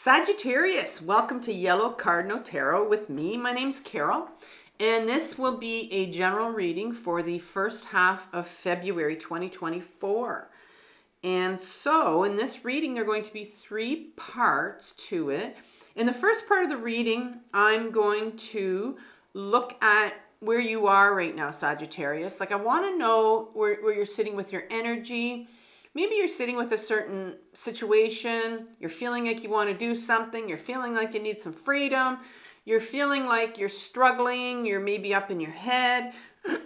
Sagittarius, welcome to Yellow Cardinal Tarot with me. My name's Carol, and this will be a general reading for the first half of February 2024. And so in this reading, there are going to be three parts to it. In the first part of the reading, I'm going to look at where you are right now, Sagittarius. Like, I want to know where you're sitting with your energy. Maybe you're sitting with a certain situation, you're feeling like you want to do something, you're feeling like you need some freedom, you're feeling like you're struggling, you're maybe up in your head.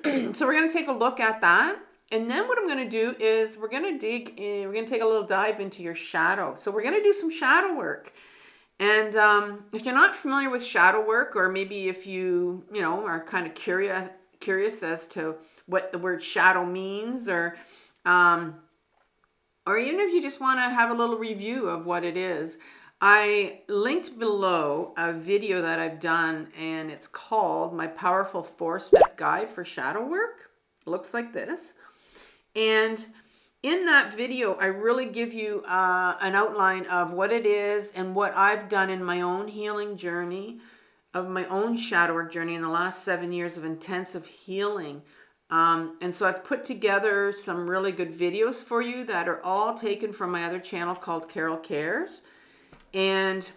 So we're going to take a look at that. And then what I'm going to do is we're going to dig in, we're going to take a little dive into your shadow. So we're going to do some shadow work. And if you're not familiar with shadow work, or maybe if you are kind of curious as to what the word shadow means, or even if you just want to have a little review of what it is, I linked below a video that I've done, and it's called My Powerful 4-Step Guide for Shadow Work. It looks like this. And in that video, I really give you an outline of what it is and what I've done in my own healing journey, of my own shadow work journey in the last 7 years of intensive healing. And so I've put together some really good videos for you that are all taken from my other channel called Carol Cares. And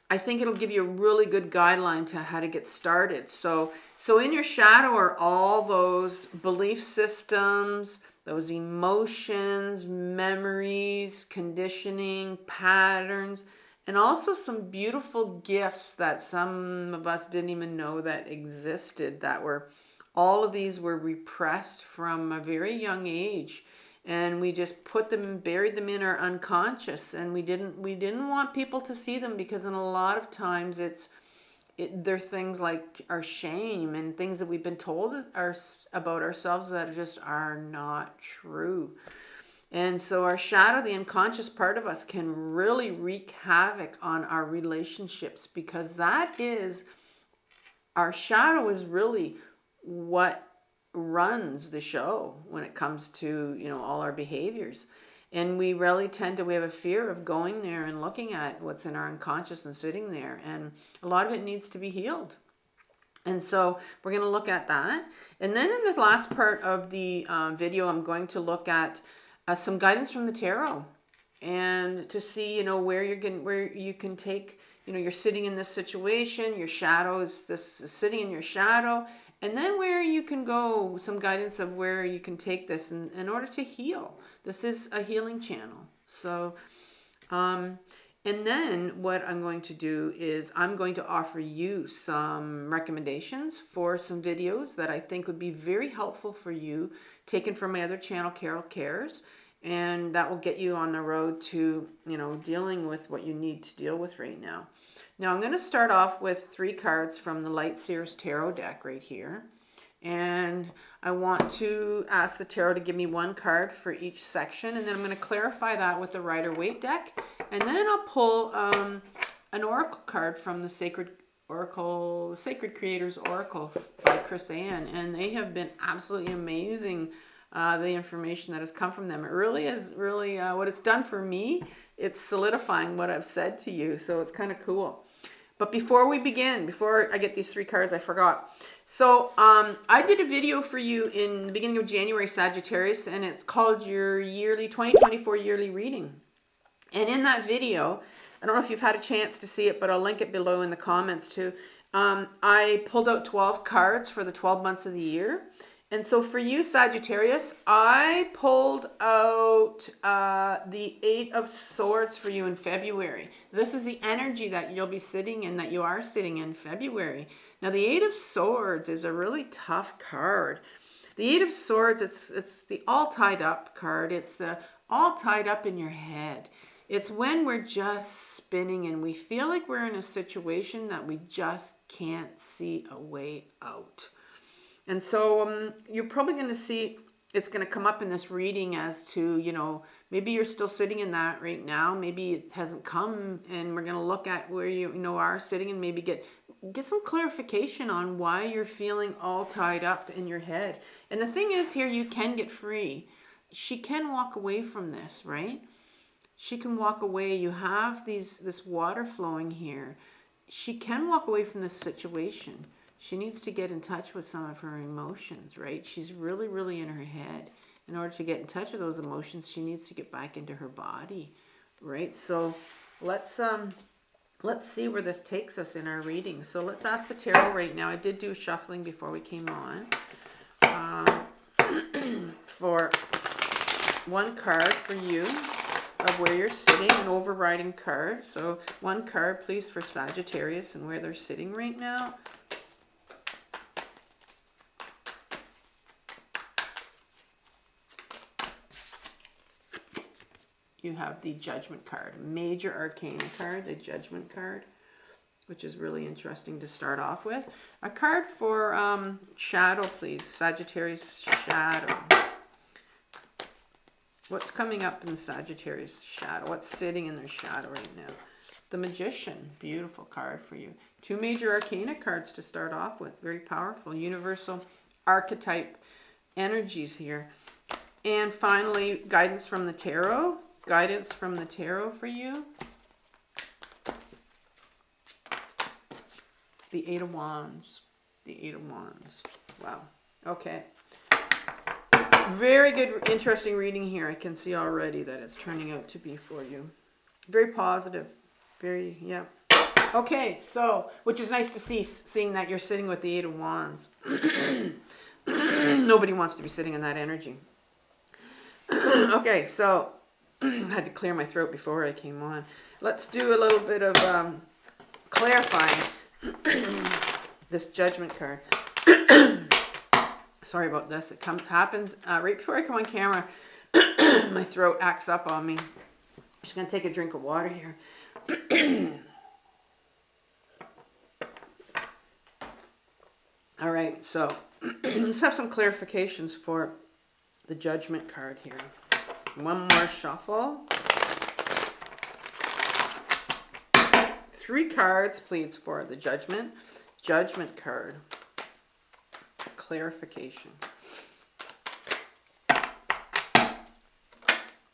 I think it'll give you a really good guideline to how to get started. So in your shadow are all those belief systems, those emotions, memories, conditioning, patterns, and also some beautiful gifts that some of us didn't even know that existed, all of these were repressed from a very young age, and we just put them, buried them in our unconscious, and we didn't want people to see them, because in a lot of times they're things like our shame and things that we've been told about ourselves that just are not true. And so our shadow, the unconscious part of us, can really wreak havoc on our relationships, because our shadow is really what runs the show when it comes to all our behaviors. And we really we have a fear of going there and looking at what's in our unconscious and sitting there, and a lot of it needs to be healed. And so we're going to look at that. And then in the last part of the video, I'm going to look at some guidance from the tarot, and to see where you can take, you're sitting in this situation, your shadow is sitting in your shadow. And then where you can go, some guidance of where you can take this in order to heal. This is a healing channel. So, and then what I'm going to do is I'm going to offer you some recommendations for some videos that I think would be very helpful for you, taken from my other channel, Carol Cares. And that will get you on the road to, dealing with what you need to deal with right now. Now, I'm going to start off with 3 cards from the Light Seer's Tarot deck right here. And I want to ask the tarot to give me 1 card for each section. And then I'm going to clarify that with the Rider-Waite deck. And then I'll pull an oracle card from the Sacred Creators Oracle by Chris Ann. And they have been absolutely amazing, the information that has come from them. It really is what it's done for me. It's solidifying what I've said to you. So it's kind of cool. But before we begin, before I get these 3 cards, I forgot. So I did a video for you in the beginning of January, Sagittarius, and it's called your 2024 yearly reading. And in that video, I don't know if you've had a chance to see it, but I'll link it below in the comments too. I pulled out 12 cards for the 12 months of the year. And so for you, Sagittarius, I pulled out the 8 of Swords for you in February. This is the energy that you'll be sitting in, that you are sitting in February. Now, the 8 of Swords is a really tough card. The 8 of Swords, it's the all tied up card. It's the all tied up in your head. It's when we're just spinning and we feel like we're in a situation that we just can't see a way out. And so you're probably going to see, it's going to come up in this reading as to, maybe you're still sitting in that right now. Maybe it hasn't come, and we're going to look at where you are sitting and maybe get some clarification on why you're feeling all tied up in your head. And the thing is here, you can get free. She can walk away from this, right? She can walk away. You have this water flowing here. She can walk away from this situation. She needs to get in touch with some of her emotions, right? She's really, really in her head. In order to get in touch with those emotions, she needs to get back into her body, right? So let's see where this takes us in our reading. So let's ask the tarot right now. I did do shuffling before we came on. For one card for you of where you're sitting, an overriding card. So one card, please, for Sagittarius and where they're sitting right now. You have the Judgment card, major arcana card, the Judgment card, which is really interesting to start off with. A card for shadow, please, Sagittarius shadow. What's coming up in the Sagittarius shadow? What's sitting in their shadow right now? The Magician, beautiful card for you. Two major arcana cards to start off with, very powerful, universal archetype energies here. And finally, guidance from the tarot. Guidance from the tarot for you. The Eight of Wands. The Eight of Wands. Wow. Okay. Very good, interesting reading here. I can see already that it's turning out to be for you. Very positive. Very, yeah. Okay, so, which is nice to see, seeing that you're sitting with the Eight of Wands. Nobody wants to be sitting in that energy. Okay, so I had to clear my throat before I came on. Let's do a little bit of clarifying this Judgment card. Sorry about this. It happens right before I come on camera. My throat acts up on me. I'm just going to take a drink of water here. All right, so let's have some clarifications for the Judgment card here. One more shuffle. 3 cards, please, for the Judgment card. Clarification.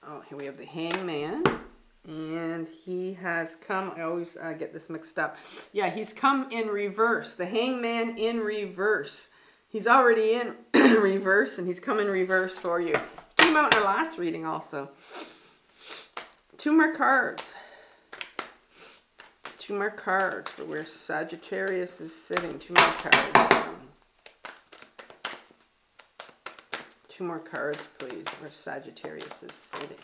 Oh, here we have the Hangman. And he has come, I always get this mixed up. Yeah, he's come in reverse. The Hangman in reverse. He's already in reverse, and he's come in reverse for you. He came out in our last reading also. 2 more cards. 2 more cards for where Sagittarius is sitting. 2 more cards. 2 more cards, please, where Sagittarius is sitting.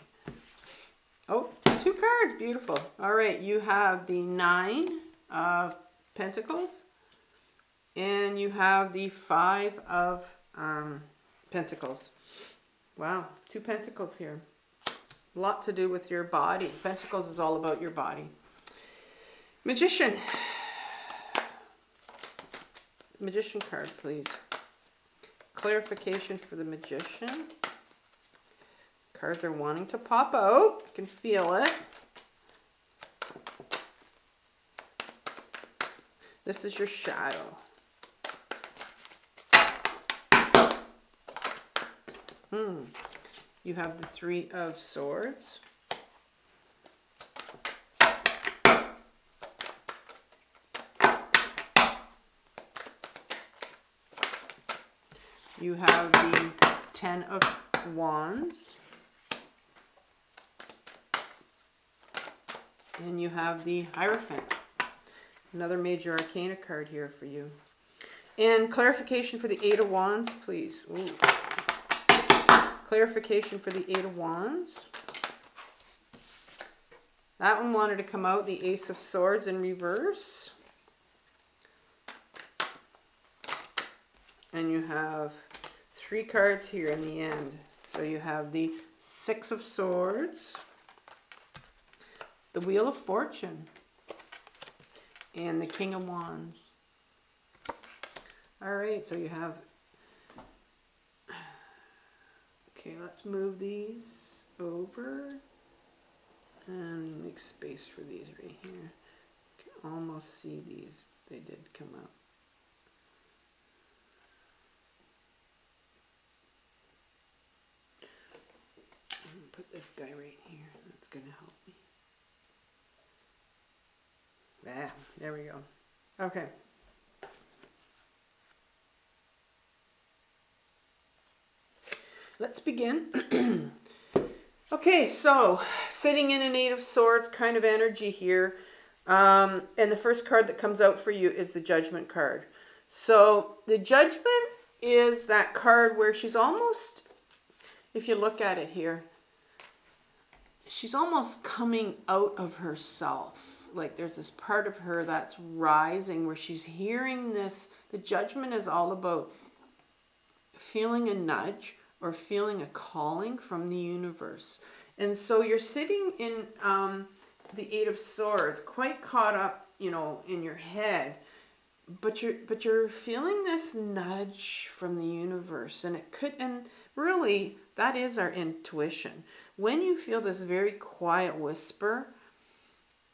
Oh, 2 cards. Beautiful. All right, you have the 9 of Pentacles, and you have the 5 of Pentacles. Wow, 2 Pentacles here. A lot to do with your body. Pentacles is all about your body. Magician. Magician card, please. Clarification for the Magician. Cards are wanting to pop out. I can feel it. This is your shadow. You have the 3 of Swords. You have the 10 of Wands. And you have the Hierophant. Another major arcana card here for you. And clarification for the 8 of Wands, please. Ooh. Clarification for the 8 of Wands. That one wanted to come out, the Ace of Swords in reverse. And you have 3 cards here in the end. So you have the 6 of Swords, the Wheel of Fortune, and the King of Wands. All right, so you have... Okay, let's move these over and make space for these right here. You can almost see these. They did come out. Put this guy right here. That's going to help me. There we go. Okay. Let's begin. Okay, so sitting in an Eight of Swords kind of energy here. And the first card that comes out for you is the Judgment card. So the Judgment is that card where she's almost, if you look at it here, she's almost coming out of herself. Like there's this part of her that's rising where she's hearing this. The Judgment is all about feeling a nudge or feeling a calling from the universe. And so you're sitting in the Eight of Swords, quite caught up, you know, in your head, but you're feeling this nudge from the universe, and it could, and really that is our intuition. When you feel this very quiet whisper,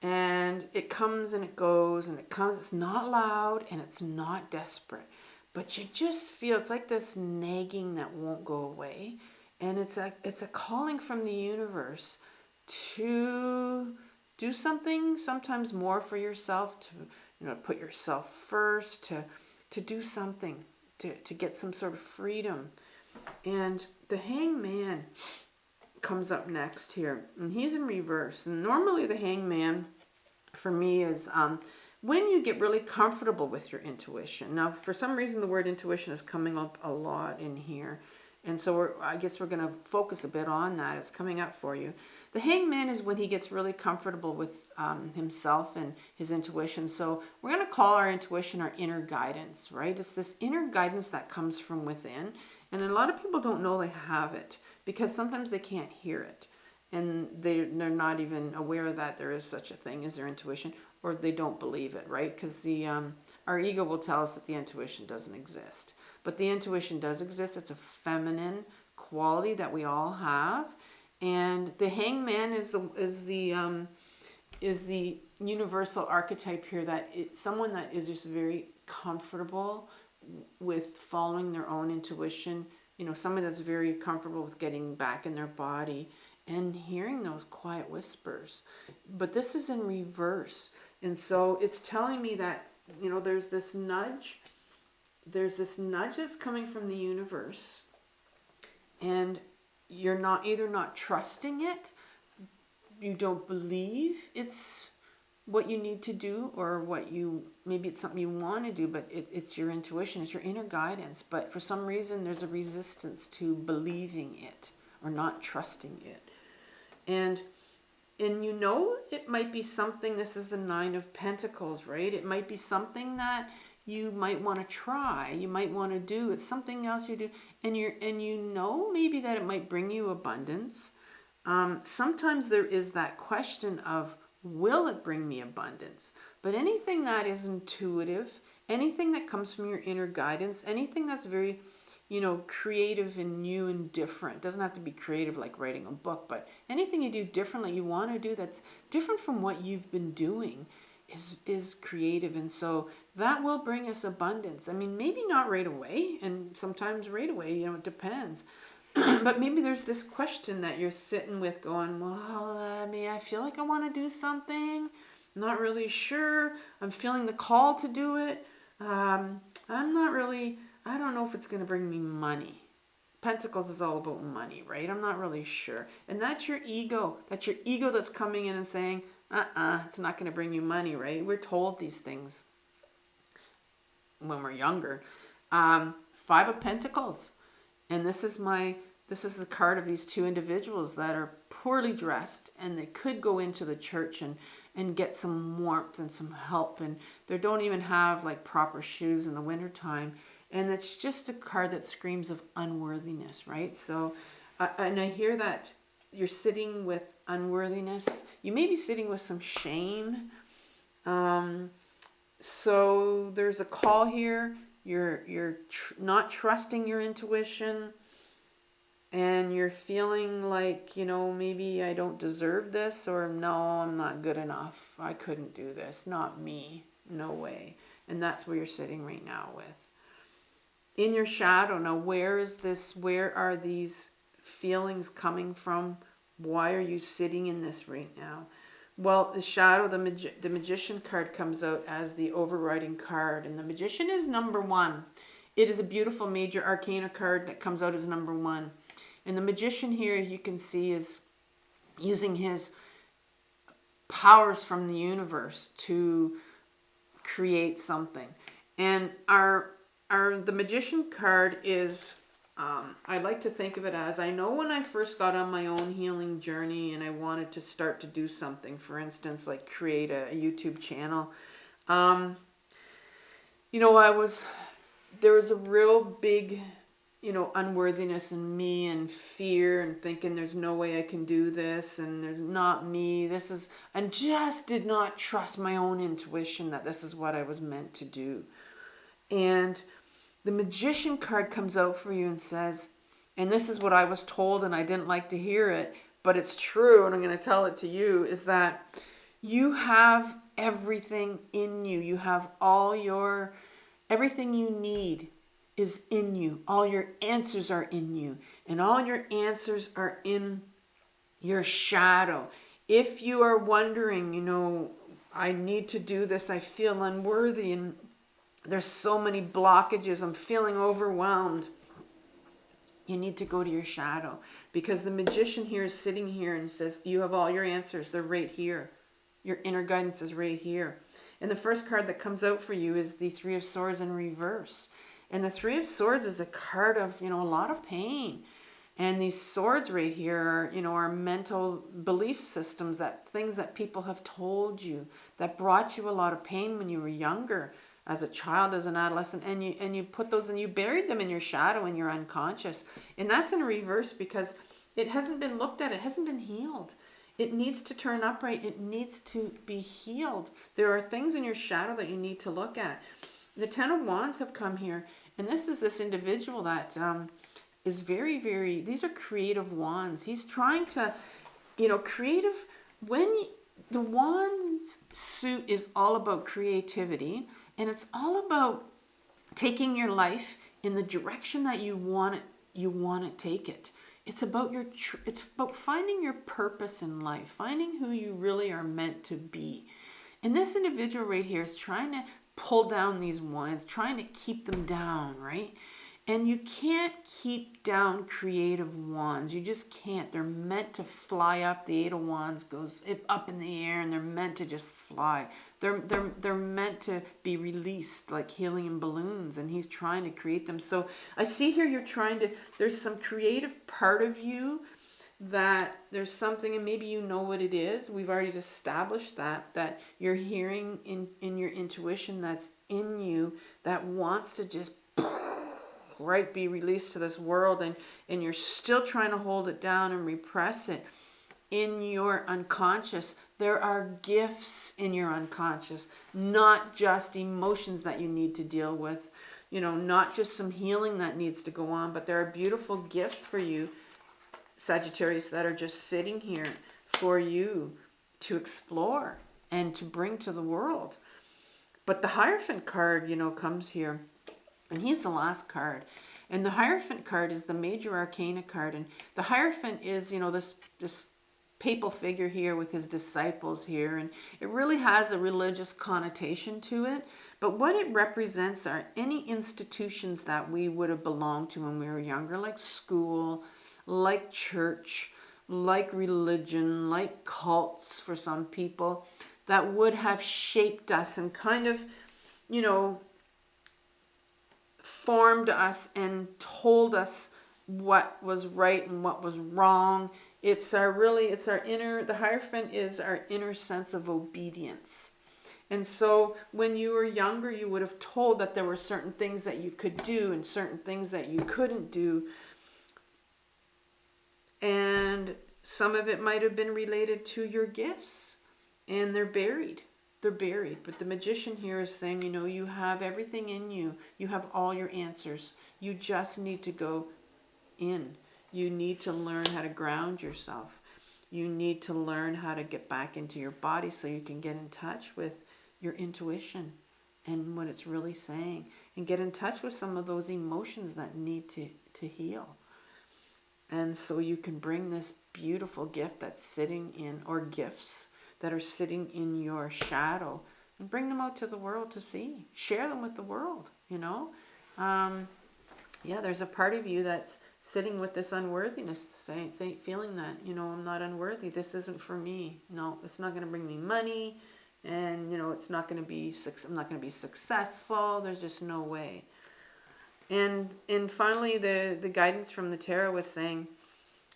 and it comes and it goes and it comes, it's not loud and it's not desperate, but you just feel it's like this nagging that won't go away, and it's a calling from the universe to do something, sometimes more for yourself, to, you know, put yourself first, to do something, to get some sort of freedom. And the Hangman comes up next here, and he's in reverse. And normally the Hangman for me is when you get really comfortable with your intuition. Now, for some reason, the word intuition is coming up a lot in here. And so I guess we're going to focus a bit on that. It's coming up for you. The Hangman is when he gets really comfortable with himself and his intuition. So we're going to call our intuition our inner guidance, right? It's this inner guidance that comes from within. And a lot of people don't know they have it because sometimes they can't hear it. And they're not even aware that there is such a thing as their intuition, or they don't believe it, right? Because our ego will tell us that the intuition doesn't exist. But the intuition does exist. It's a feminine quality that we all have. And the Hangman is the universal archetype here, that it's someone that is just very comfortable with following their own intuition. You know, someone that's very comfortable with getting back in their body and hearing those quiet whispers. But this is in reverse. And so it's telling me that, you know, there's this nudge that's coming from the universe, and you're either not trusting it, you don't believe it's what you need to do, or maybe it's something you want to do, but it's your intuition, it's your inner guidance. But for some reason, there's a resistance to believing it or not trusting it. And you know, it might be something, this is the Nine of Pentacles, right? It might be something that you might want to try, you might want to do. It's something else you do, and you know maybe that it might bring you abundance. Sometimes there is that question of, will it bring me abundance? But anything that is intuitive, anything that comes from your inner guidance, anything that's very, you know, creative and new and different. It doesn't have to be creative like writing a book, but anything you do differently, you want to do that's different from what you've been doing is creative. And so that will bring us abundance. I mean, maybe not right away, and sometimes right away, you know, it depends. But maybe there's this question that you're sitting with going, well, I feel like I want to do something. I'm not really sure. I'm feeling the call to do it. I'm not really, I don't know if it's going to bring me money. Pentacles is all about money, right? I'm not really sure. And that's your ego. That's your ego that's coming in and saying, it's not going to bring you money, right? We're told these things when we're younger. Five of Pentacles. And this is the card of these two individuals that are poorly dressed, and they could go into the church and get some warmth and some help, and they don't even have like proper shoes in the wintertime. And it's just a card that screams of unworthiness, right? So, and I hear that you're sitting with unworthiness. You may be sitting with some shame. So there's a call here. You're not trusting your intuition, and you're feeling like, you know, maybe I don't deserve this, or no, I'm not good enough. I couldn't do this. Not me. No way. And that's where you're sitting right now with. In your shadow. Now, where are these feelings coming from Why are you sitting in this right now? Well, the shadow, the magician card comes out as the overriding card, and the magician is number one. It is a beautiful major arcana card that comes out as number one. And the magician here, you can see, is using his powers from the universe to create something. And the magician card is, I like to think of it as, I know when I first got on my own healing journey and I wanted to start to do something, for instance, like create a YouTube channel, you know, there was a real big, you know, unworthiness in me and fear and thinking there's no way I can do this and there's not me. And just did not trust my own intuition that this is what I was meant to do. And the magician card comes out for you and says, and this is what I was told and I didn't like to hear it, but it's true and I'm going to tell it to you, is that you have everything in you. You have everything you need is in you. All your answers are in you. And all your answers are in your shadow. If you are wondering, you know, I need to do this, I feel unworthy, and there's so many blockages, I'm feeling overwhelmed, you need to go to your shadow. Because the magician here is sitting here and says, you have all your answers. They're right here. Your inner guidance is right here. And the first card that comes out for you is the Three of Swords in reverse. And the Three of Swords is a card of, you know, a lot of pain. And these swords right here are, you know, are mental belief systems, that things that people have told you that brought you a lot of pain when you were younger, as a child, as an adolescent, and you put those and you buried them in your shadow and your unconscious. And that's in reverse because it hasn't been looked at, it hasn't been healed. It needs to turn upright. It needs to be healed. There are things in your shadow that you need to look at. The Ten of Wands have come here, and this individual that is very, very, these are creative wands. He's trying to, you know, the Wands suit is all about creativity, and it's all about taking your life in the direction that you want to take it. It's about it's about finding your purpose in life, finding who you really are meant to be. And this individual right here is trying to pull down these wands, trying to keep them down, right? And you can't keep down creative wands. You just can't. They're meant to fly up. The Eight of Wands goes up in the air, and they're meant to just fly. They're meant to be released like helium balloons, and he's trying to create them. So I see here there's some creative part of you that there's something, and maybe you know what it is. We've already established that you're hearing in your intuition that's in you that wants to just be released to this world, and you're still trying to hold it down and repress it. In your unconscious, there are gifts in your unconscious, not just emotions that you need to deal with, you know, not just some healing that needs to go on, but there are beautiful gifts for you, Sagittarius, that are just sitting here for you to explore and to bring to the world. But the Hierophant card, you know, comes here, and he's the last card. And the Hierophant card is the major arcana card. And the Hierophant is, you know, this papal figure here with his disciples here. And it really has a religious connotation to it. But what it represents are any institutions that we would have belonged to when we were younger, like school, like church, like religion, like cults for some people, that would have shaped us and kind of, you know, formed us and told us what was right and what was wrong. The Hierophant is our inner sense of obedience. And so when you were younger, you would have told that there were certain things that you could do and certain things that you couldn't do. And some of it might have been related to your gifts, and they're buried. They're buried. But the Magician here is saying, you know, you have everything in you. You have all your answers. You just need to go in. You need to learn how to ground yourself. You need to learn how to get back into your body so you can get in touch with your intuition and what it's really saying, and get in touch with some of those emotions that need to heal. And so you can bring this beautiful gift that's sitting in, or gifts that are sitting in your shadow, and bring them out to the world to see. Share them with the world, you know. Yeah, there's a part of you that's sitting with this unworthiness, feeling that, you know, I'm not unworthy. This isn't for me. No, it's not going to bring me money. And, you know, it's not going to be, I'm not going to be successful. There's just no way. And finally, the guidance from the tarot was saying,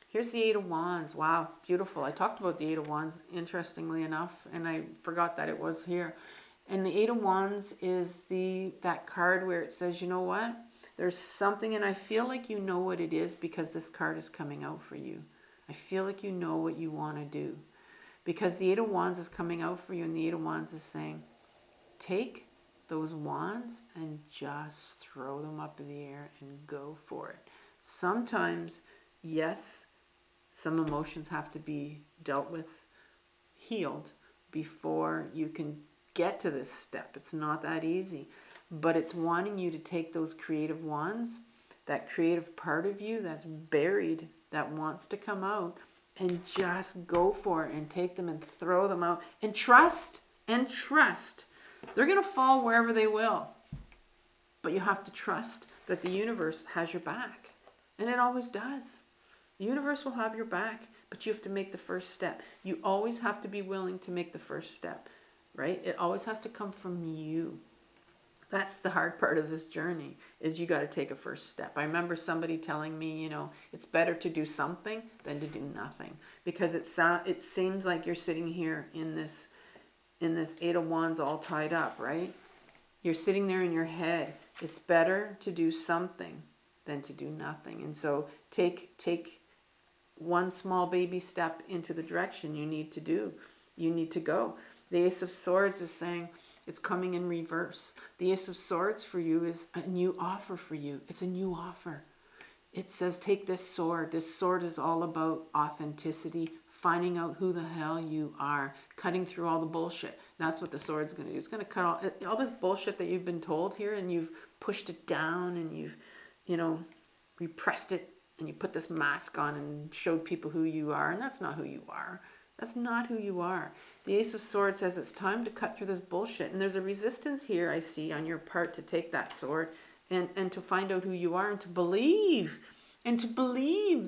here's the Eight of Wands. Wow, beautiful. I talked about the Eight of Wands, interestingly enough, and I forgot that it was here. And the Eight of Wands is that card where it says, you know what? There's something, and I feel like you know what it is because this card is coming out for you. I feel like you know what you want to do. Because the Eight of Wands is coming out for you, and the Eight of Wands is saying, take those wands and just throw them up in the air and go for it. Sometimes, yes, some emotions have to be dealt with, healed, before you can get to this step. It's not that easy. But it's wanting you to take those creative wands, that creative part of you that's buried, that wants to come out, and just go for it and take them and throw them out and trust. They're going to fall wherever they will. But you have to trust that the universe has your back. And it always does. The universe will have your back, but you have to make the first step. You always have to be willing to make the first step, right? It always has to come from you. That's the hard part of this journey, is you got to take a first step. I remember somebody telling me, you know, it's better to do something than to do nothing, because it seems like you're sitting here in this Eight of Wands all tied up, right? You're sitting there in your head. It's better to do something than to do nothing. And so take one small baby step into the direction you need to do. You need to go. The Ace of Swords is saying, it's coming in reverse. The Ace of Swords for you is a new offer for you. It's a new offer. It says, take this sword. This sword is all about authenticity, finding out who the hell you are, cutting through all the bullshit. That's what the sword's going to do. It's going to cut all this bullshit that you've been told here, and you've pushed it down, and you've, you know, repressed it, and you put this mask on and showed people who you are, and that's not who you are. That's not who you are. The Ace of Swords says it's time to cut through this bullshit. And there's a resistance here, I see, on your part to take that sword and to find out who you are, and to believe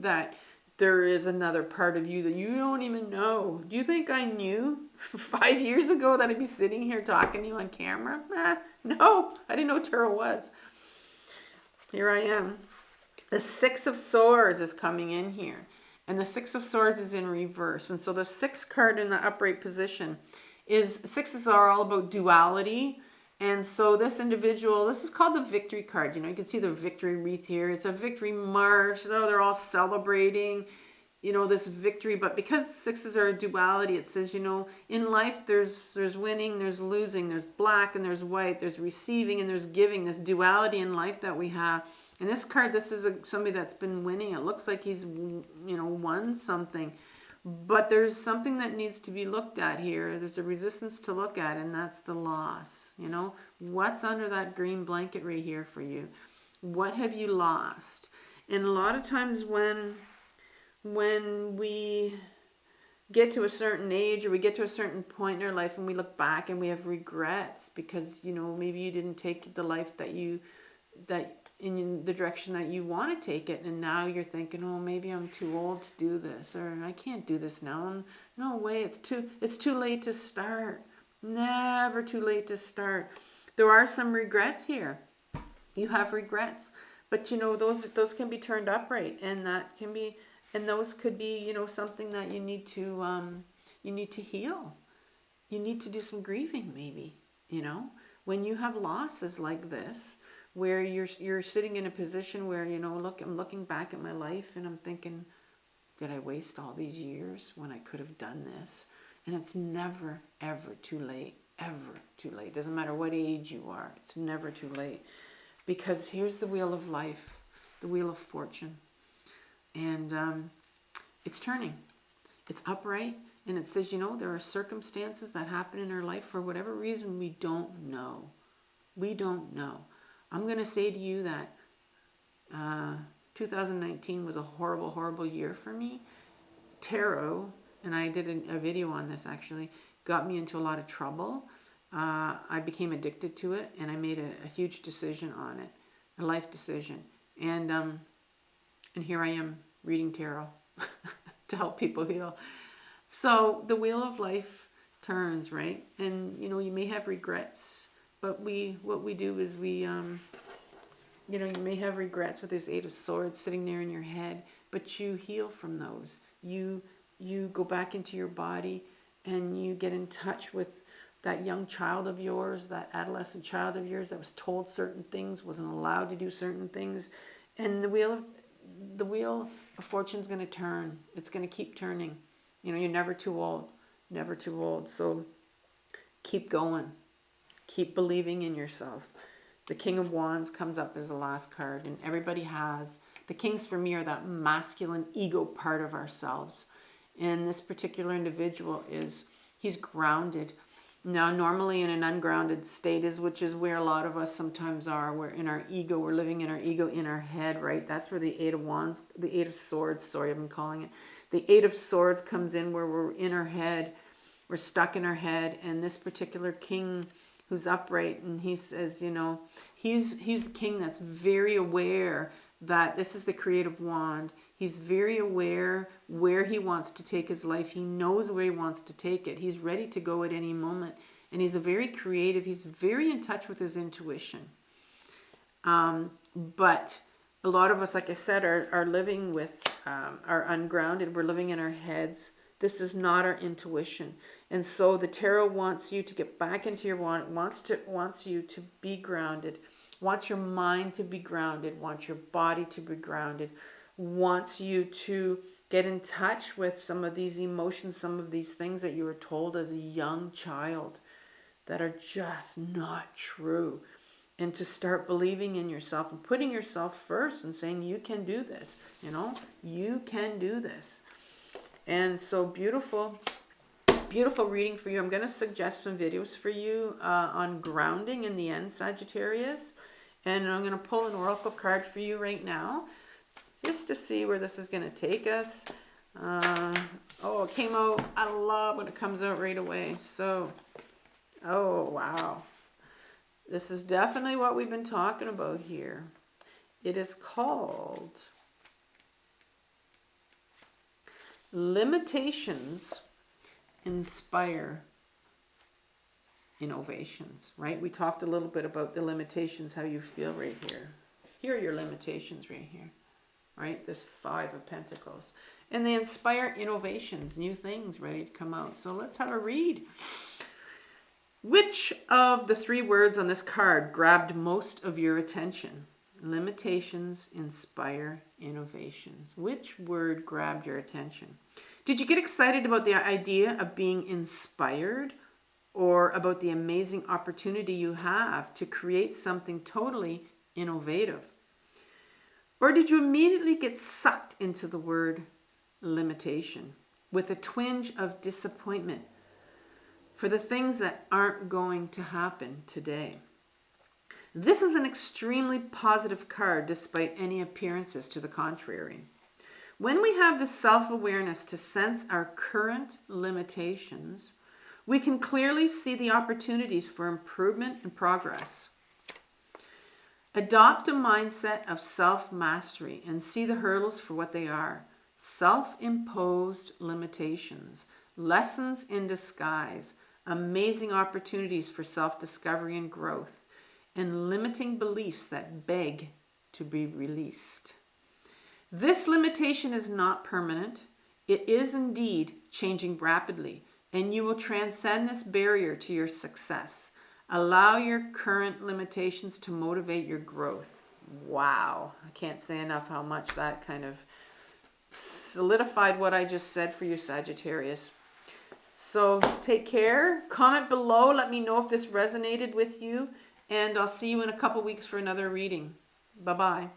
that there is another part of you that you don't even know. Do you think I knew 5 years ago that I'd be sitting here talking to you on camera? No, I didn't know what tarot was. Here I am. The Six of Swords is coming in here. And the Six of Swords is in reverse. And so the sixth card in the upright position is, sixes are all about duality. And so this individual, this is called the victory card. You know, you can see the victory wreath here. It's a victory march. Oh, they're all celebrating, you know, this victory. But because sixes are a duality, it says, you know, in life there's winning, there's losing, there's black and there's white, there's receiving and there's giving. This duality in life that we have. And this card, this is somebody that's been winning. It looks like he's, you know, won something. But there's something that needs to be looked at here. There's a resistance to look at, and that's the loss. You know, what's under that green blanket right here for you? What have you lost? And a lot of times when we get to a certain age, or we get to a certain point in our life and we look back and we have regrets because, you know, maybe you didn't take the life that in the direction that you want to take it, and now you're thinking, oh, maybe I'm too old to do this, or I can't do this now. And no way, it's too late to start. Never too late to start. There are some regrets here. You have regrets, but you know, those can be turned upright, and that can be, and those could be, you know, something that you need to heal. You need to do some grieving, maybe. You know, when you have losses like this, where you're sitting in a position where, you know, look, I'm looking back at my life and I'm thinking, did I waste all these years when I could have done this? And it's never, ever too late. Ever too late. Doesn't matter what age you are. It's never too late. Because here's the wheel of life, the wheel of fortune. And it's turning. It's upright. And it says, you know, there are circumstances that happen in our life for whatever reason we don't know. We don't know. I'm going to say to you that 2019 was a horrible, horrible year for me. Tarot, and I did a video on this actually, got me into a lot of trouble. I became addicted to it, and I made a huge decision on it, a life decision. And here I am reading tarot to help people heal. So the wheel of life turns, right? And you know, you may have regrets, but what we do is we you know, you may have regrets with this Eight of Swords sitting there in your head, but you heal from those. You go back into your body and you get in touch with that young child of yours, that adolescent child of yours that was told certain things, wasn't allowed to do certain things. And the wheel of fortune's going to turn. It's going to keep turning. You know, you're never too old, never too old. So keep going. Keep believing in yourself. The King of Wands comes up as the last card, and everybody has. The kings for me are that masculine ego part of ourselves. And this particular individual he's grounded. Now, normally in an ungrounded state which is where a lot of us sometimes are. We're in our ego. We're living in our ego in our head, right? That's where the Eight of Wands, the Eight of Swords, sorry, I've been calling it. The Eight of Swords comes in where we're in our head. We're stuck in our head. And this particular king who's upright, and he says, you know, he's the king that's very aware that this is the creative wand. He's very aware where he wants to take his life. He knows where he wants to take it. He's ready to go at any moment. And he's a very creative. He's very in touch with his intuition. But a lot of us, like I said, are living with, are ungrounded. We're living in our heads. This is not our intuition. And so the tarot wants you to get back into your wand. It wants you to be grounded. Wants your mind to be grounded. Wants your body to be grounded. Wants you to get in touch with some of these emotions, some of these things that you were told as a young child that are just not true. And to start believing in yourself and putting yourself first and saying, you can do this. You know, you can do this. And so beautiful reading for you. I'm going to suggest some videos for you on grounding in the end, Sagittarius. And I'm going to pull an oracle card for you right now, just to see where this is going to take us. Oh, it came out. I love when it comes out right away. So, oh, wow. This is definitely what we've been talking about here. It is called Limitations Inspire Innovations, right? We talked a little bit about the limitations, how you feel right here. Here are your limitations right here, right? This Five of Pentacles. And they inspire innovations, new things ready to come out. So let's have a read. Which of the three words on this card grabbed most of your attention? Limitations inspire innovations. Which word grabbed your attention? Did you get excited about the idea of being inspired, or about the amazing opportunity you have to create something totally innovative? Or did you immediately get sucked into the word limitation with a twinge of disappointment for the things that aren't going to happen today? This is an extremely positive card despite any appearances to the contrary. When we have the self-awareness to sense our current limitations, we can clearly see the opportunities for improvement and progress. Adopt a mindset of self-mastery and see the hurdles for what they are. Self-imposed limitations, lessons in disguise, amazing opportunities for self-discovery and growth, and limiting beliefs that beg to be released. This limitation is not permanent. It is indeed changing rapidly, and you will transcend this barrier to your success. Allow your current limitations to motivate your growth. Wow. I can't say enough how much that kind of solidified what I just said for you, Sagittarius. So take care. Comment below. Let me know if this resonated with you. And I'll see you in a couple weeks for another reading. Bye-bye.